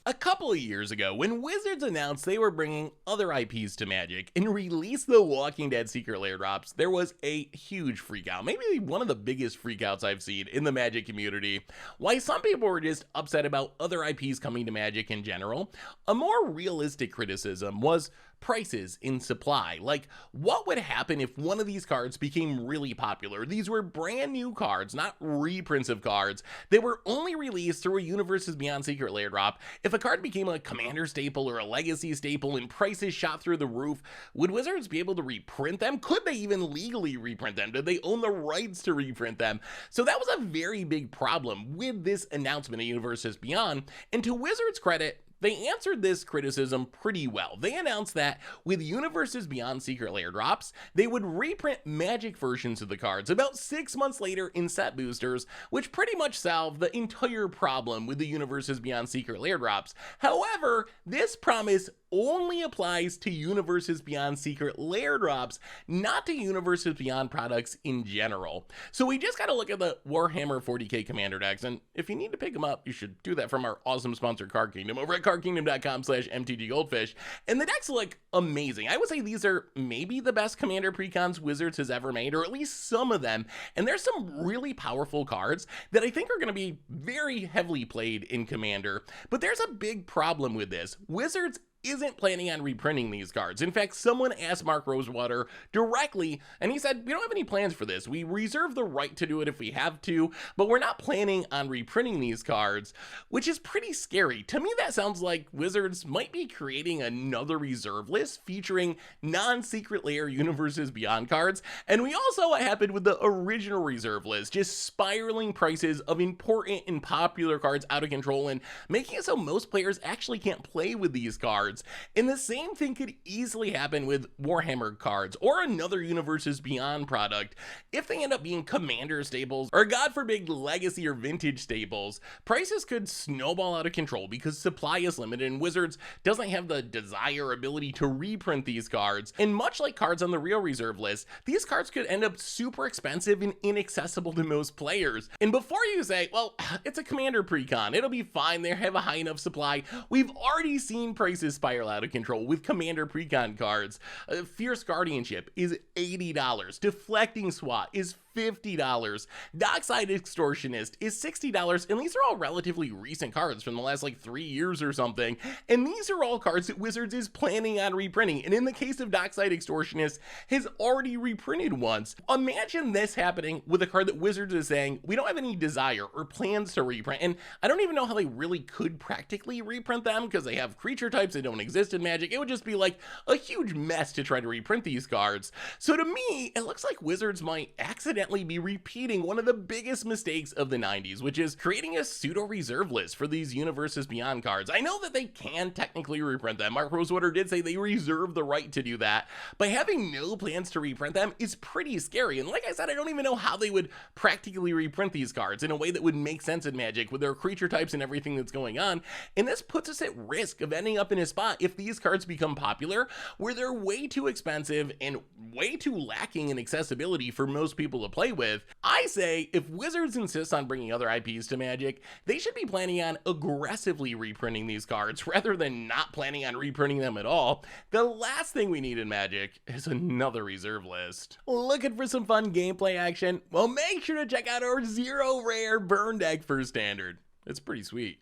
A couple of years ago, when Wizards announced they were bringing other IPs to Magic and released the Walking Dead Secret Lair drops, there was a huge freakout, maybe one of the biggest freakouts I've seen in the Magic community. While some people were just upset about other IPs coming to Magic in general, a more realistic criticism was prices in supply. Like, what would happen if one of these cards became really popular? These were brand new cards, not reprints of cards. They were only released through a Universes Beyond Secret Lair drop. If a card became a Commander staple or a Legacy staple and prices shot through the roof, would Wizards be able to reprint them? Could they even legally reprint them? Did they own the rights to reprint them? So that was a very big problem with this announcement of Universes Beyond, and to Wizards' credit, they answered this criticism pretty well. They announced that with Universes Beyond Secret Lair drops, they would reprint Magic versions of the cards about 6 months later in set boosters, which pretty much solved the entire problem with the Universes Beyond Secret Lair drops. However, this promise only applies to Universes Beyond Secret Lair drops, not to Universes Beyond products in general. So we just gotta look at the Warhammer 40k Commander decks, and if you need to pick them up, you should do that from our awesome sponsor Card Kingdom over at cardkingdom.com/MTGGoldfish, and the decks look amazing. I would say these are maybe the best Commander precons Wizards has ever made, or at least some of them, and there's some really powerful cards that I think are gonna be very heavily played in Commander, but there's a big problem with this. Wizards isn't planning on reprinting these cards. In fact, someone asked Mark Rosewater directly, and he said, we don't have any plans for this. We reserve the right to do it if we have to, but we're not planning on reprinting these cards, which is pretty scary. To me, that sounds like Wizards might be creating another reserve list featuring non-Secret Lair Universes Beyond cards, and we all saw what happened with the original reserve list, just spiraling prices of important and popular cards out of control and making it so most players actually can't play with these cards. And the same thing could easily happen with Warhammer cards or another Universes Beyond product. If they end up being Commander staples or, God forbid, Legacy or Vintage staples, prices could snowball out of control because supply is limited and Wizards doesn't have the desire or ability to reprint these cards. And much like cards on the real reserve list, these cards could end up super expensive and inaccessible to most players. And before you say, well, it's a Commander precon, it'll be fine, they have a high enough supply, we've already seen prices spiral out of control with Commander precon cards. Fierce Guardianship is $80. Deflecting SWAT is $50. Dockside Extortionist is $60, and these are all relatively recent cards from the last 3 years or something, and these are all cards that Wizards is planning on reprinting, and in the case of Dockside Extortionist, has already reprinted once. Imagine this happening with a card that Wizards is saying, we don't have any desire or plans to reprint, and I don't even know how they really could practically reprint them, because they have creature types that don't exist in Magic. It would just be like a huge mess to try to reprint these cards. So to me, it looks like Wizards might accidentally be repeating one of the biggest mistakes of the 90s, which is creating a pseudo-reserve list for these Universes Beyond cards. I know that they can technically reprint them. Mark Rosewater did say they reserve the right to do that, but having no plans to reprint them is pretty scary. And like I said, I don't even know how they would practically reprint these cards in a way that would make sense in Magic with their creature types and everything that's going on. And this puts us at risk of ending up in a spot if these cards become popular where they're way too expensive and way too lacking in accessibility for most people to play with. I say if Wizards insists on bringing other IPs to Magic, they should be planning on aggressively reprinting these cards rather than not planning on reprinting them at all. The last thing we need in Magic is another reserve list. Looking for some fun gameplay action? Well, make sure to check out our 0 rare burn deck for Standard. It's pretty sweet.